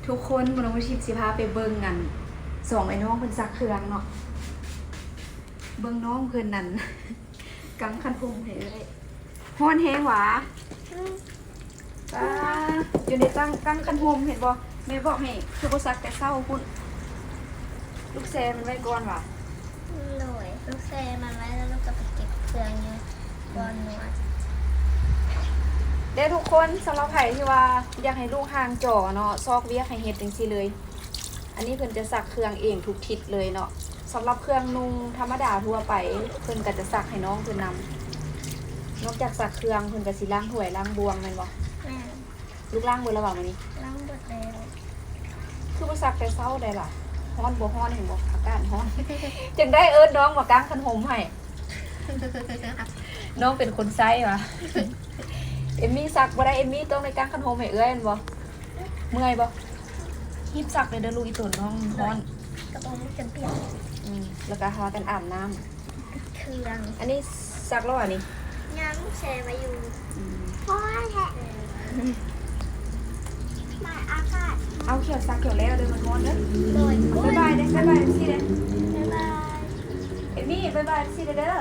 ทุกคนมันต้องชิมสิพาไปเบิ่งกันสองไอ้น้องเพิ่นซักเครื่องเนาะเบิ่งน้องเพิ่นนั่น กังคันพงเฮ้ยฮ้อนแฮงหวาป้าอยู่ในกังคันพงเห็นบ่แม่บอกให้คือบ่ซักแต่เช้าพุ่นลูกแซมันไว้ก่อนว่ะ หน่วยลูกแซมันไว้แล้วลูกก็ไปเก็บเครื่องเนี่ยบอลนวด เด้ทุกคนสำหรับไผที่ว่าอยากให้ลูกห่างจอเนาะซอกเวียกให้เฮ็ดจังซี่เลย อันนี้เพิ่นจะซักเครื่องเองทุกทิศเลยเนาะสำหรับเครื่องนุ่งธรรมดาทั่วไปเพิ่นก็จะซักให้น้องเพิ่นนำนอกจากซักเครื่องเพิ่นก็สิล้างถ้วยล้างบวงแม่นบ่ แม่ ลูกล้างเบิดแล้วบ่มื้อนี้ ล้างบดแล้ว คือบ่ซักแต่เช้าได้ล่ะฮ้อนบ่ฮ้อนเห็นบ่อากาศฮ้อน จึงได้เอิ้นน้องมากางคันห่มให้น้องเป็นคนไซว่ะ เอมมี่ซักบ่ได้เอมมี่ต้องในกางคันห่มให้เอื้อยแม่นบ่เมื่อยบ่รีบซักเลยเด้อลูกอีตุ่นน้องฮ้อน กระโปรงจนเปียก แล้วก็หากันอาบน้ำ เครื่อง อันนี้ซักแล้วอ่ะนี่ งานลูกแซมาอยู่พ่อแท้มาอากาศ เอาเขียวซักเขียวแล้วเด้อมันฮ้อนเด้อ โดย บ๊ายบายเด้อบ๊ายบายสิเด้อ บ๊ายบาย เอมมี่บ๊ายบายสิเด้อ